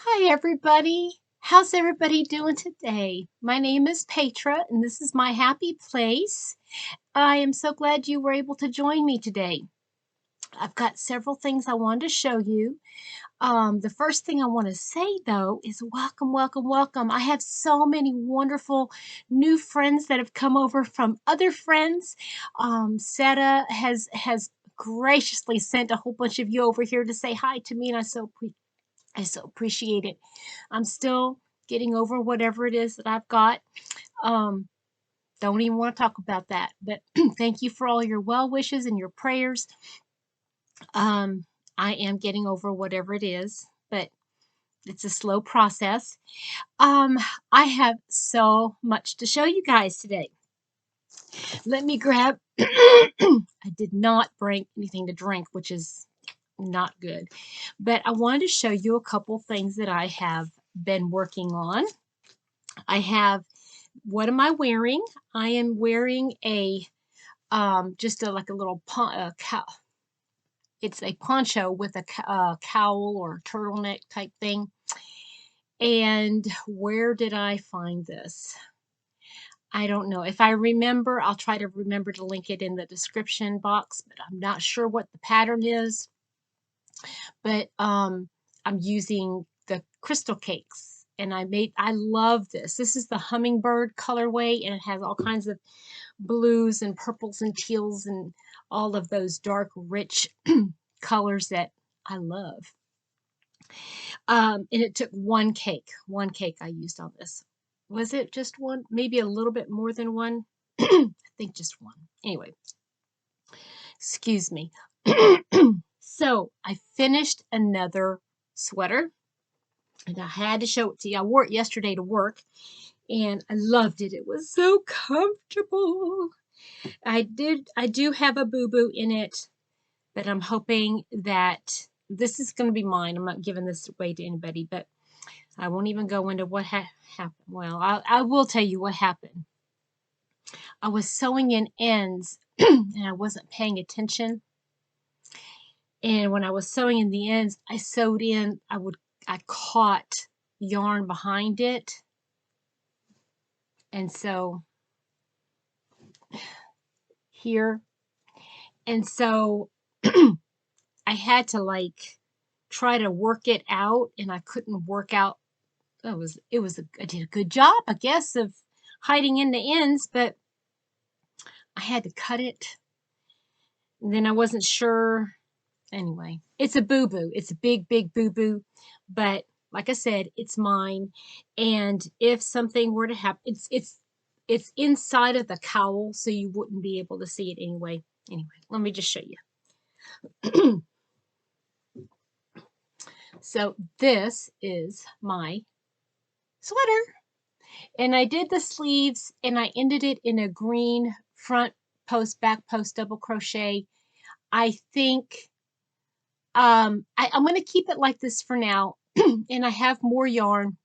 Hi, everybody. How's everybody doing today? My name is Petra, and this is my happy place. I am so glad you were able to join me today. I've got several things I wanted to show you. The first thing I want to say, though, is welcome, welcome, welcome. I have so many wonderful new friends that have come over from other friends. Seta has graciously sent a whole bunch of you over here to say hi to me, and I so appreciate it. I'm still getting over whatever it is that I've got. Um, don't even want to talk about that. But thank you for all your well wishes and your prayers. Um, I am getting over whatever it is, but it's a slow process. Um, I have so much to show you guys today. Let me grab. I did not bring anything to drink, which is not good. But I wanted to show you a couple things that I have been working on. I have, what am I wearing? I am wearing a just a like a little it's a poncho with a cowl or turtleneck type thing. And where did I find this? I don't know. If I remember, I'll try to remember to link it in the description box, but I'm not sure what the pattern is. But I'm using the crystal cakes, and I love this. This is the hummingbird colorway, and it has all kinds of blues and purples and teals and all of those dark, rich colors that I love. And it took one cake I used on this. Was it just one? Maybe a little bit more than one. I think just one. Anyway, excuse me. So I finished another sweater, and I had to show it to you. I wore it yesterday to work, and I loved it. It was so comfortable. I do have a boo-boo in it, but I'm hoping that this is going to be mine. I'm not giving this away to anybody, but I won't even go into what happened. Well, I will tell you what happened. I was sewing in ends and I wasn't paying attention. And when I was sewing in the ends, I sewed in, I caught yarn behind it. And so here, and so I had to like try to work it out, and I couldn't work out. I did a good job, I guess, of hiding in the ends, but I had to cut it. And then I wasn't sure. Anyway, it's a boo-boo. It's a big, big boo-boo. But like I said, it's mine. And if something were to happen, it's inside of the cowl, so you wouldn't be able to see it anyway. Anyway, let me just show you. So this is my sweater. And I did the sleeves, and I ended it in a green front post, back post, double crochet. I think I'm going to keep it like this for now. And I have more yarn,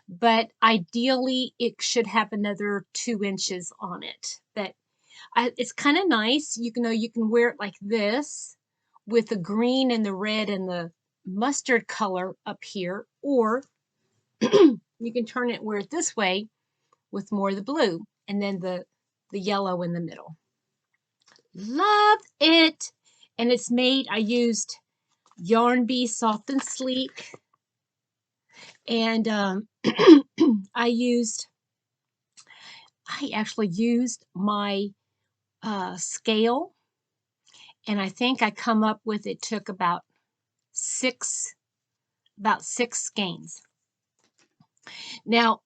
but ideally it should have another 2 inches on it. But it's kind of nice. You know, you can wear it like this with the green and the red and the mustard color up here, or you can turn it, wear it this way with more of the blue and then the yellow in the middle. Love it. And it's made, I used Yarn Bee Soft and Sleek, and I actually used my scale, and I think I come up with, it took about six skeins. Now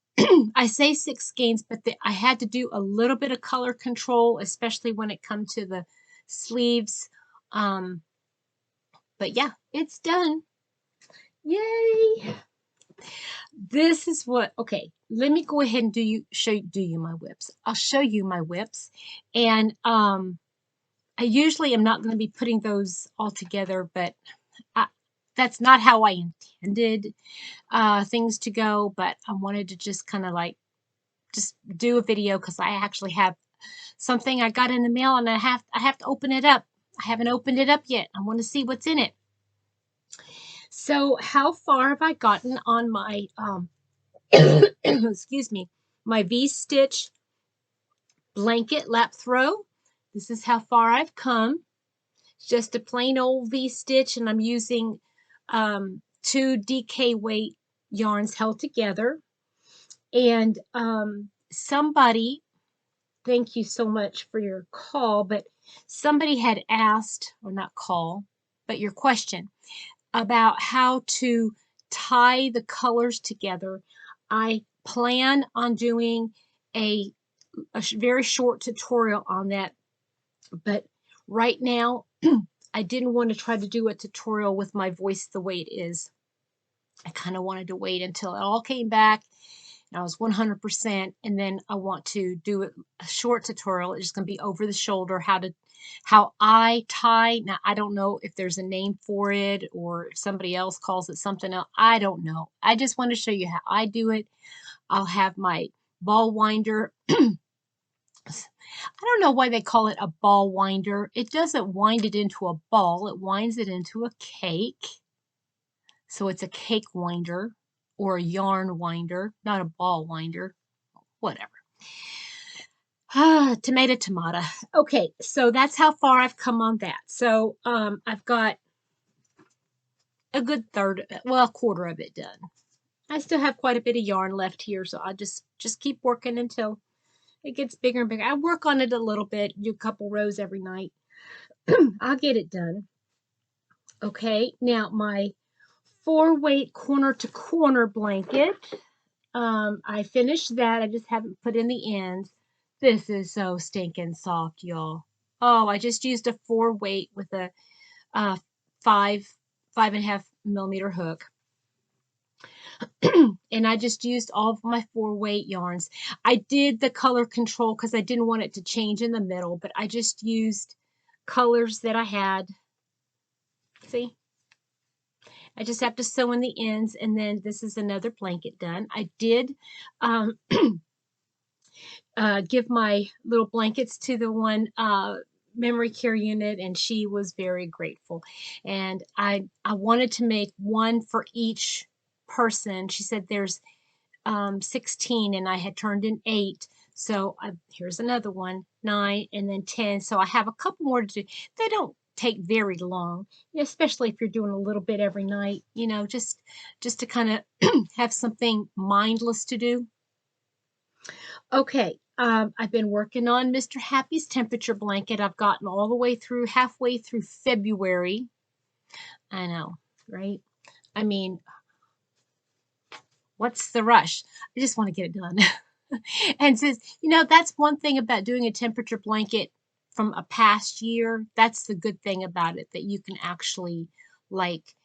I say 6 skeins, but I had to do a little bit of color control, especially when it comes to the sleeves. But yeah, it's done. Yay! This is what, okay, let me go ahead and do you my whips. I'll show you my whips. And I usually am not going to be putting those all together, but that's not how I intended things to go. But I wanted to just kind of like just do a video because I actually have something I got in the mail, and I have to open it up. I haven't opened it up yet. I want to see what's in it. So how far have I gotten on my excuse me, my V-stitch blanket lap throw? This is how far I've come. It's just a plain old V-stitch, and I'm using 2 DK weight yarns held together. And somebody, thank you so much for your call, but somebody had asked, or not call, but your question about how to tie the colors together. I plan on doing a very short tutorial on that, but right now I didn't want to try to do a tutorial with my voice the way it is. I kind of wanted to wait until it all came back and I was 100%, and then I want to do a short tutorial. It's just going to be over the shoulder, how I tie. Now, I don't know if there's a name for it or if somebody else calls it something else. I don't know. I just want to show you how I do it. I'll have my ball winder. I don't know why they call it a ball winder. It doesn't wind it into a ball. It winds it into a cake. So it's a cake winder or a yarn winder, not a ball winder. Whatever. Tomato, tomato. Okay, so that's how far I've come on that. So I've got a good third, well, a quarter of it done. I still have quite a bit of yarn left here, so I'll just keep working until it gets bigger and bigger. I work on it a little bit, do a couple rows every night. I'll get it done. Okay, now my 4-weight corner to corner blanket. I finished that. I just haven't put in the ends. This is so stinking soft, y'all. Oh, I just used a 4-weight with a 5.5 millimeter hook. And I just used all of my 4-weight yarns. I did the color control because I didn't want it to change in the middle, but I just used colors that I had. See? I just have to sew in the ends, and then this is another blanket done. I did give my little blankets to the one memory care unit, and she was very grateful. And I wanted to make one for each person. She said there's 16, and I had turned in 8. So here's another one, 9, and then 10. So I have a couple more to do. They don't take very long, especially if you're doing a little bit every night, you know, just to kind of have something mindless to do. Okay, I've been working on Mr. Happy's temperature blanket. I've gotten all the way through, halfway through February. I know, right? I mean, what's the rush? I just want to get it done. And says, you know, that's one thing about doing a temperature blanket from a past year. That's the good thing about it, that you can actually like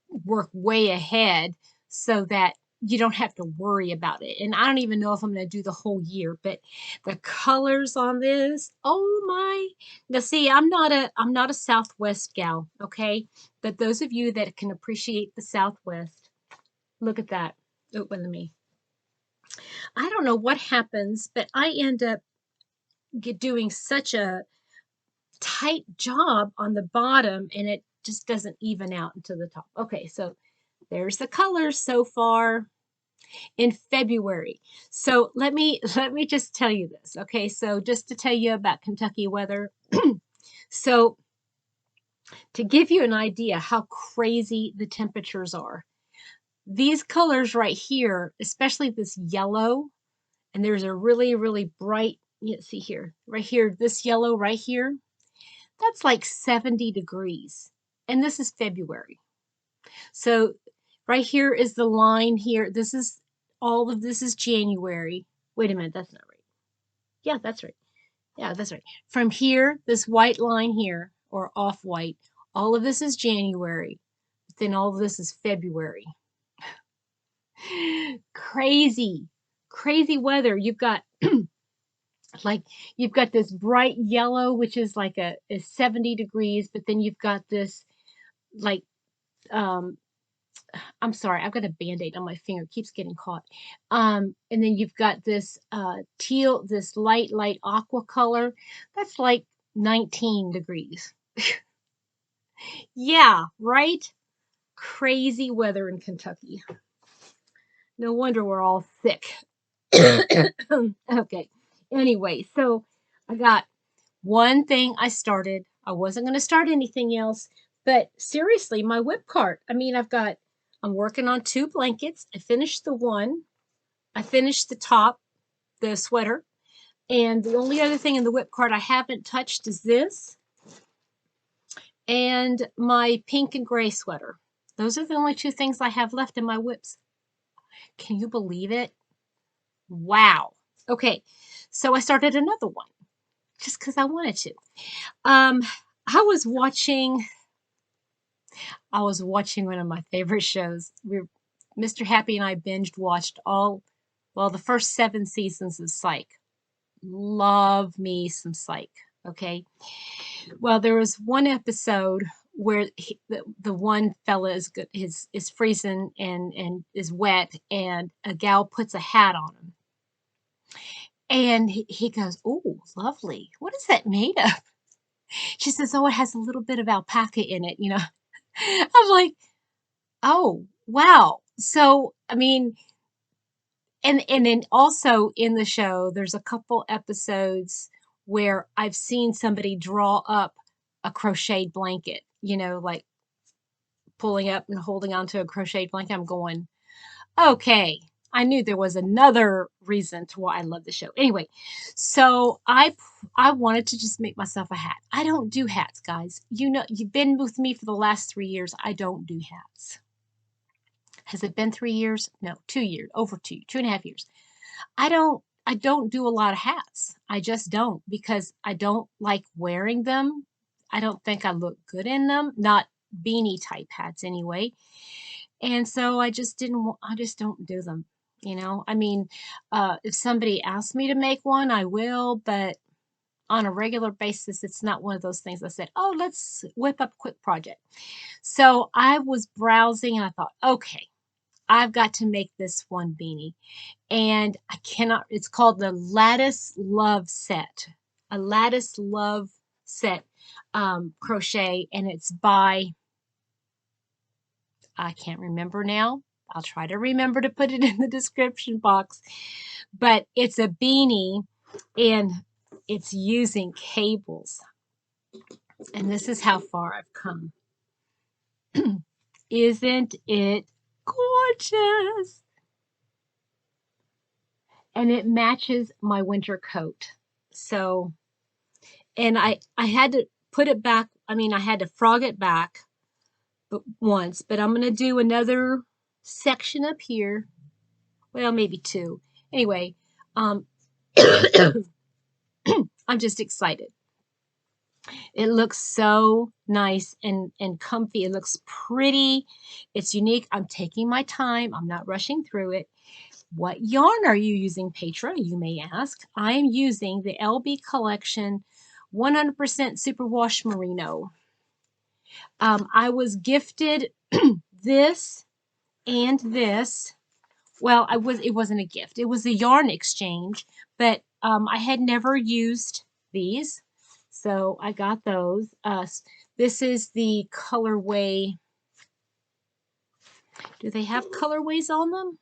work way ahead so that you don't have to worry about it. And I don't even know if I'm going to do the whole year, but the colors on this, oh my. Now see, I'm not a Southwest gal, okay? But those of you that can appreciate the Southwest, look at that. Oh, let me. I don't know what happens, but I end up doing such a tight job on the bottom, and it just doesn't even out into the top. Okay, so there's the colors so far in February. So let me just tell you this. Okay, so just to tell you about Kentucky weather. So to give you an idea how crazy the temperatures are, these colors right here, especially this yellow, and there's a really, really bright, you see here, right here, this yellow right here, that's like 70 degrees. And this is February. So right here is the line here. This is, all of this is January. Wait a minute, that's not right. Yeah, that's right. Yeah, that's right. From here, this white line here, or off-white, all of this is January. Then all of this is February. Crazy, crazy weather. You've got like, you've got this bright yellow, which is like is 70 degrees, but then you've got this like I'm sorry, I've got a band-aid on my finger, it keeps getting caught. And then you've got this teal, this light aqua color, that's like 19 degrees. Yeah, right? crazy weather in Kentucky. No wonder we're all sick. Okay. Anyway, so I got one thing I started. I wasn't going to start anything else, but seriously, my whip cart. I mean, I'm working on 2 blankets. I finished the one. I finished the top, the sweater. And the only other thing in the whip cart I haven't touched is this and my pink and gray sweater. Those are the only 2 things I have left in my whips. Can you believe it? Wow. Okay, so I started another one just because I wanted to. Um, I was watching one of my favorite shows. Mr. Happy and I binged watched the first 7 seasons of Psych. Love me some Psych. Okay. Well, there was one episode where the one fella is freezing and is wet, and a gal puts a hat on him, and he goes, "Oh, lovely. What is that made of?" She says, "Oh, it has a little bit of alpaca in it." I'm like, "Oh, wow." So, I mean, and then also in the show, there's a couple episodes where I've seen somebody draw up a crocheted blanket, like pulling up and holding onto a crocheted blanket. I'm going, okay. I knew there was another reason to why I love the show. Anyway, so I wanted to just make myself a hat. I don't do hats, guys. You've been with me for the last 3 years. I don't do hats. Has it been 3 years? No, 2 years, over 2.5 years. I don't do a lot of hats. I just don't, because I don't like wearing them. I don't think I look good in them, not beanie type hats anyway. And so I just don't do them. I mean, if somebody asks me to make one, I will, but on a regular basis, it's not one of those things I said, oh, let's whip up a quick project. So I was browsing and I thought, okay, I've got to make this one beanie. And I cannot, it's called the Lattice Love Set. A Lattice Love Set crochet, and it's by, I can't remember now. I'll try to remember to put it in the description box. But it's a beanie and it's using cables. And this is how far I've come. Isn't it gorgeous? And it matches my winter coat. So, and I had to put it back. I mean, I had to frog it back once, but I'm going to do another section up here. Well, maybe 2. Anyway, I'm just excited. It looks so nice and comfy. It looks pretty. It's unique. I'm taking my time. I'm not rushing through it. What yarn are you using, Petra? You may ask. I am using the LB Collection 100% Superwash Merino. I was gifted this and this. Well, it wasn't a gift. It was a yarn exchange, but I had never used these. So I got those. This is the colorway. Do they have colorways on them?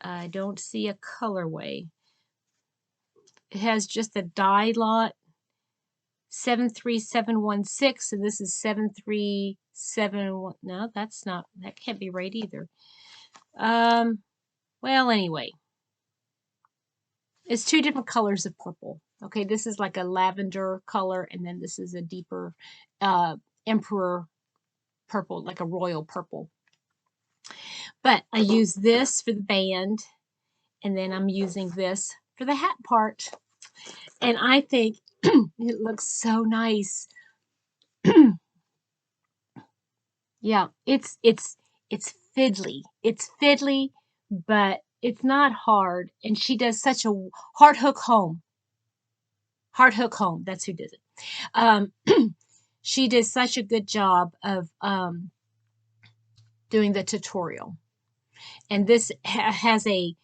I don't see a colorway. It has just a dye lot, 73716, and this is 7371. No, that can't be right either. Well, anyway, it's 2 different colors of purple. Okay, this is like a lavender color, and then this is a deeper emperor purple, like a royal purple. But I use this for the band, and then I'm using this for the hat part. And I think it looks so nice. Yeah, it's fiddly. It's fiddly, but it's not hard. And she does such a Heart Hook Home. Heart Hook Home. That's who does it. Um, she did such a good job of doing the tutorial. And this has a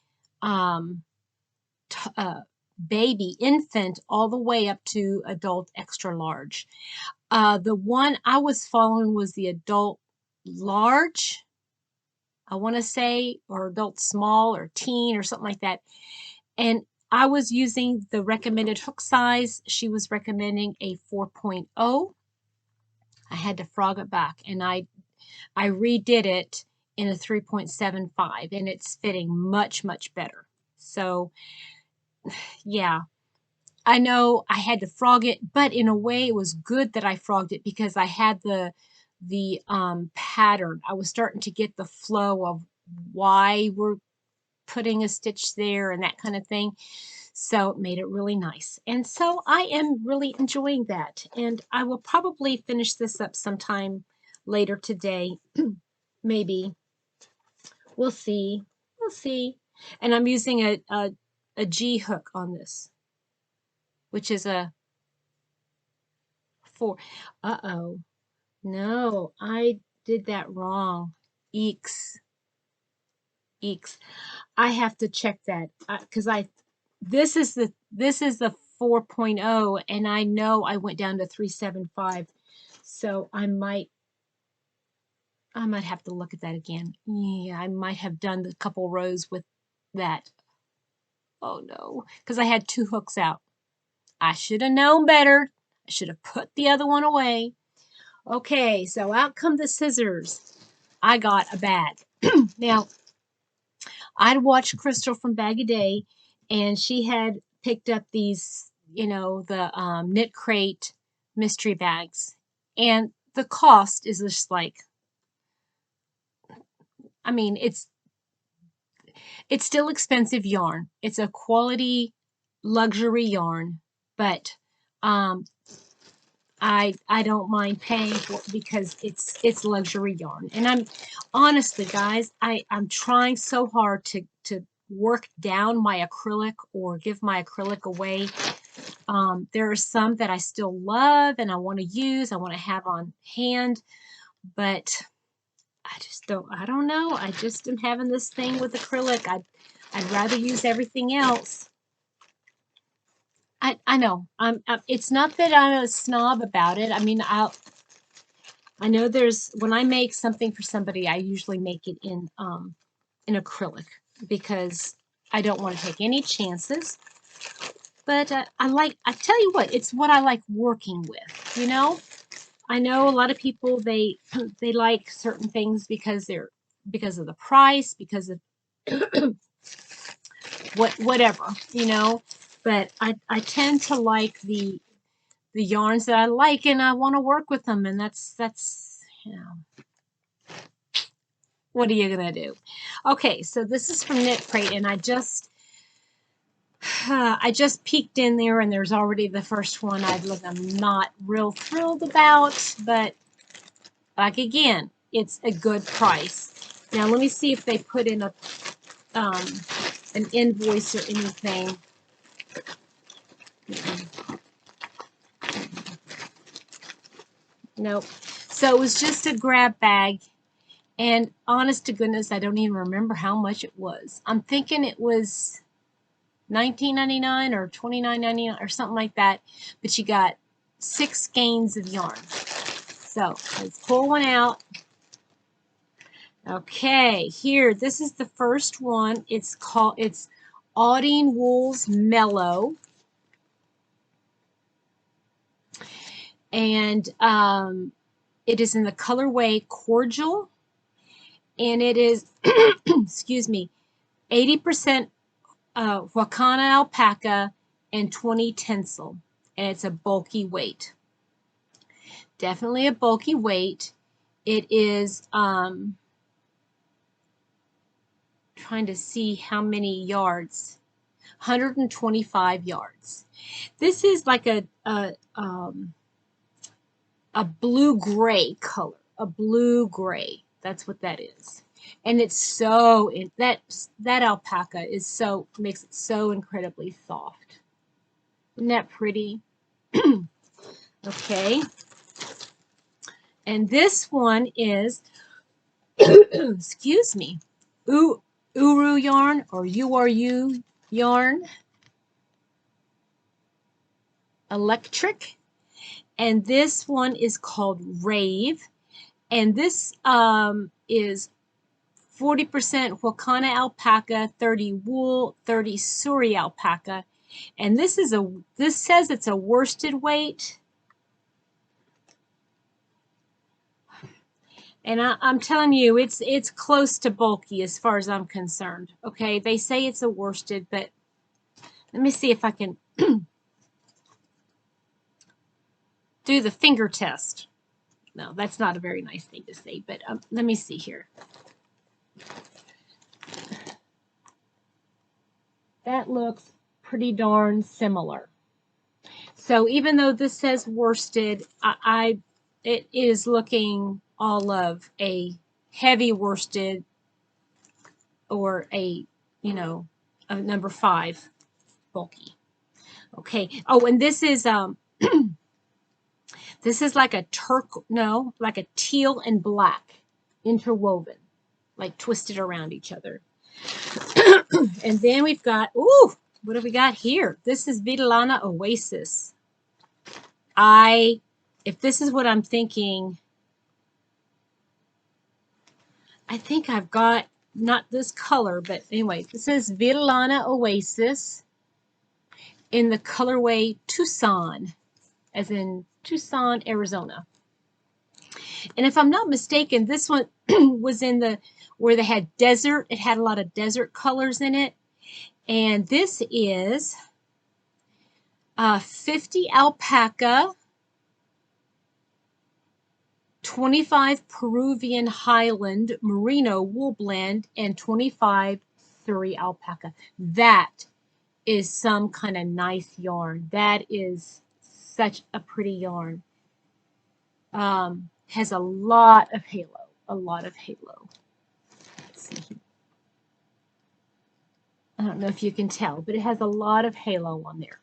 baby, infant, all the way up to adult extra large. The one I was following was the adult large, I want to say, or adult small or teen or something like that. And I was using the recommended hook size. She was recommending a 4.0. I had to frog it back, and I redid it in a 3.75, and it's fitting much, much better. So yeah, I know I had to frog it, but in a way it was good that I frogged it because I had the pattern. I was starting to get the flow of why we're putting a stitch there and that kind of thing. So it made it really nice. And so I am really enjoying that. And I will probably finish this up sometime later today. Maybe. We'll see. We'll see. And I'm using a G hook on this, which is a 4. Uh-oh. No, I did that wrong. Eeks. Eeks. I have to check that because this is the 4.0, and I know I went down to 375, so I might have to look at that again. Yeah, I might have done a couple rows with that. Oh no, because I had 2 hooks out. I should have known better. I should have put the other one away. Okay, so out come the scissors. I got a bag. Now, I'd watched Crystal from Bag a Day, and she had picked up these, the Knit Crate mystery bags. And the cost is just like, I mean, it's still expensive yarn. It's a quality luxury yarn, but I don't mind paying for it because it's luxury yarn. And I'm honestly, guys, I'm trying so hard to work down my acrylic or give my acrylic away. There are some that I still love and I want to use, I want to have on hand, but I don't know. I just am having this thing with acrylic. I'd rather use everything else. I know. It's not that I'm a snob about it. I mean, I know when I make something for somebody, I usually make it in acrylic because I don't want to take any chances. But I tell you what, it's what I like working with, I know a lot of people, they like certain things because of the price, because of whatever, but I tend to like the yarns that I like, and I want to work with them, and that's what are you gonna do? Okay, so this is from Knit Crate, and I just peeked in there, and there's already the first one I'm not real thrilled about, but like again, it's a good price. Now let me see if they put in an invoice or anything. Nope. So it was just a grab bag, and honest to goodness, I don't even remember how much it was. I'm thinking it was $19.99 or $29.99 or something like that, but you got 6 skeins of yarn. So let's pull one out. Okay, here, this is the first one. It's Audine Wool's Mellow. And it is in the colorway Cordial. And it is, excuse me, 80% Wakana alpaca and 20 tencel. And it's a bulky weight. Definitely a bulky weight. It is trying to see how many yards. 125 yards. This is like a blue-gray color. A blue-gray. That's what that is. And it's so that alpaca makes it so incredibly soft. Isn't that pretty? Okay. And this one is excuse me, Uru yarn or URU yarn. Electric, and this one is called Rave, and this is 40% Wakana alpaca, 30 wool, 30 Suri alpaca, and this says it's a worsted weight, and I'm telling you, it's close to bulky as far as I'm concerned. Okay, they say it's a worsted, but let me see if I can do the finger test. No, that's not a very nice thing to say, but let me see here. That looks pretty darn similar. So even though this says worsted, it is looking all of a heavy worsted or a, a number 5 bulky. Okay. Oh, and this is this is like a like a teal and black interwoven, like twisted around each other. And then we've got, ooh, what do we got here? This is Vidalana Oasis. If this is what I'm thinking, I think I've got, not this color, but anyway, this is Vidalana Oasis in the colorway Tucson, as in Tucson, Arizona. And if I'm not mistaken, this one was in where they had desert. It had a lot of desert colors in it. And this is 50 alpaca, 25 Peruvian Highland Merino wool blend, and 25 Surrey alpaca. That is some kind of nice yarn. That is such a pretty yarn. Has a lot of halo. A lot of halo. Let's see. I don't know if you can tell, but it has a lot of halo on there.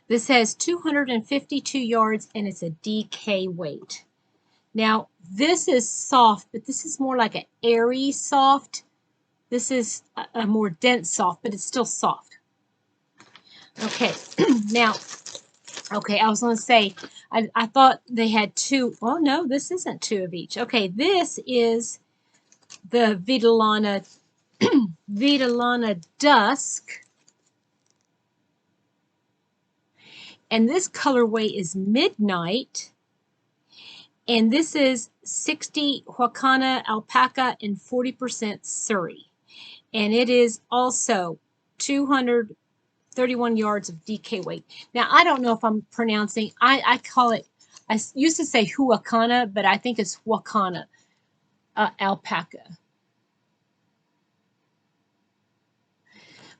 This has 252 yards and it's a DK weight. Now, this is soft, but this is more like an airy soft. This is a more dense soft, but it's still soft. Okay, now, okay, I was going to say, I thought they had 2. Oh, no, this isn't 2 of each. Okay, this is the Vidalana Dusk. And this colorway is Midnight. And this is 60 Wakana alpaca and 40% Surrey. And it is also 231 yards of DK weight. Now, I don't know if I'm pronouncing, I call it, I used to say Huacana, but I think it's Wakana alpaca.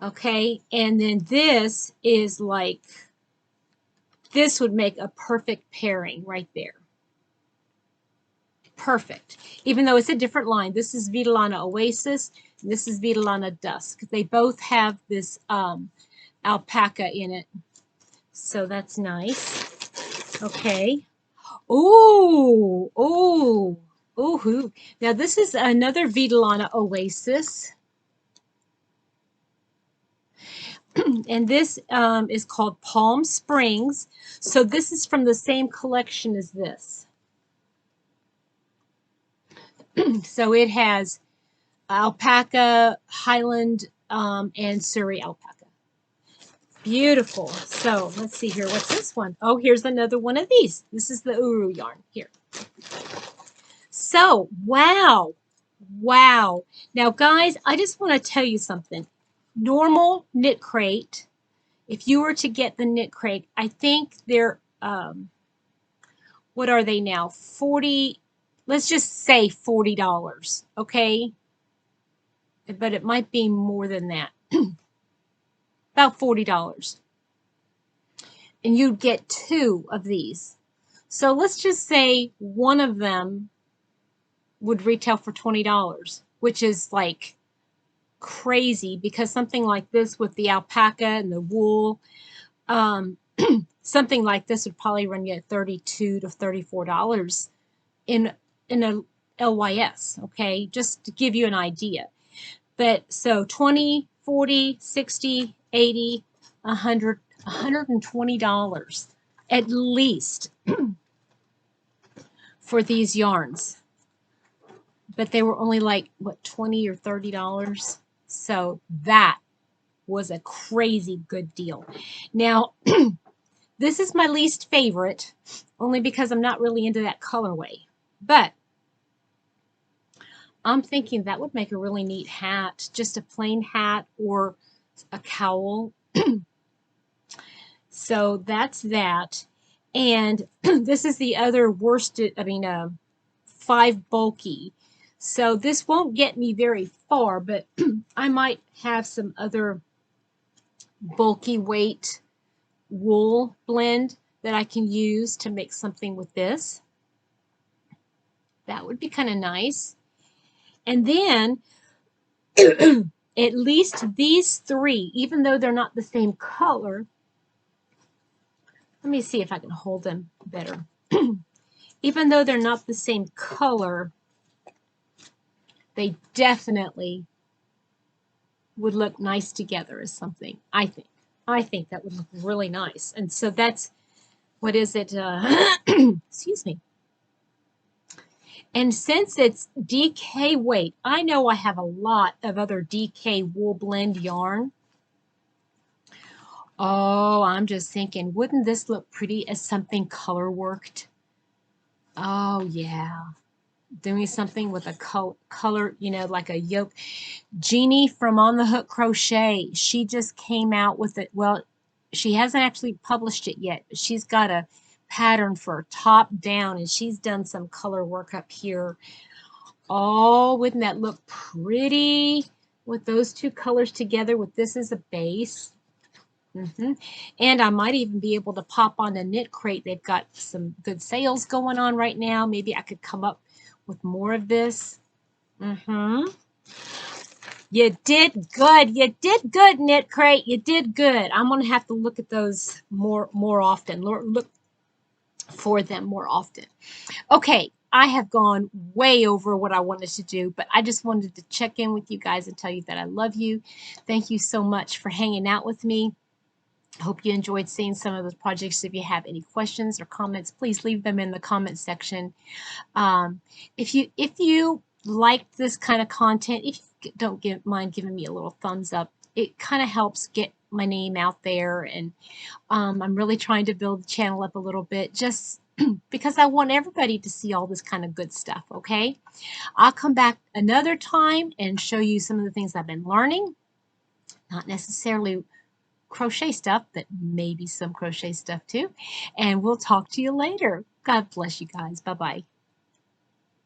Okay, and then this is like, this would make a perfect pairing right there. Perfect. Even though it's a different line. This is Vidalana Oasis, and this is Vidalana Dusk. They both have this alpaca in it. So that's nice. Okay. Oh, oh, oh. Now this is another Vidalana Oasis. And this is called Palm Springs. So this is from the same collection as this. So it has alpaca, Highland, and Surrey alpaca. Beautiful. So let's see here. What's this one? Oh, here's another one of these. This is the Uru yarn here. So, wow. Wow. Now, guys, I just want to tell you something. Normal knit crate, if you were to get the knit crate, I think they're, what are they now? 40, let's just say $40, okay? But it might be more than that. About $40. And you'd get 2 of these. So let's just say one of them would retail for $20, which is like crazy because something like this with the alpaca and the wool, something like this would probably run you at $32 to $34 in a LYS, okay? Just to give you an idea. But so 20, 40, 60, 80, 100, $120 at least for these yarns. But they were only like, what, $20 or $30? So that was a crazy good deal. Now, this is my least favorite, only because I'm not really into that colorway. But I'm thinking that would make a really neat hat, just a plain hat or a cowl. So that's that. And this is the other worsted, 5 bulky. So this won't get me very far, but I might have some other bulky weight wool blend that I can use to make something with this. That would be kind of nice. And then at least these 3, even though they're not the same color, let me see if I can hold them better. Even though they're not the same color, they definitely would look nice together as something, I think. I think that would look really nice. And so that's, what is it? Excuse me. And since it's DK weight, I know I have a lot of other DK wool blend yarn. Oh, I'm just thinking, wouldn't this look pretty as something color worked? Oh, yeah. Doing something with a color, like a yoke. Jeannie from On the Hook Crochet, she just came out with it. Well, she hasn't actually published it yet, but she's got a pattern for top down, and she's done some color work up here. Oh, wouldn't that look pretty with those 2 colors together with this as a base? And I might even be able to pop on a Knit Crate. They've got some good sales going on right now. Maybe I could come up with more of this. You did good. You did good, Knit Crate. You did good. I'm going to have to look at those more often. Look for them more often. Okay, I have gone way over what I wanted to do, but I just wanted to check in with you guys and tell you that I love you. Thank you so much for hanging out with me. I hope you enjoyed seeing some of those projects. If you have any questions or comments, please leave them in the comment section. If you like this kind of content, if you don't mind giving me a little thumbs up, it kind of helps get my name out there. And I'm really trying to build the channel up a little bit, just because I want everybody to see all this kind of good stuff, okay? I'll come back another time and show you some of the things I've been learning. Not necessarily crochet stuff, but maybe some crochet stuff too. And we'll talk to you later. God bless you guys. Bye-bye.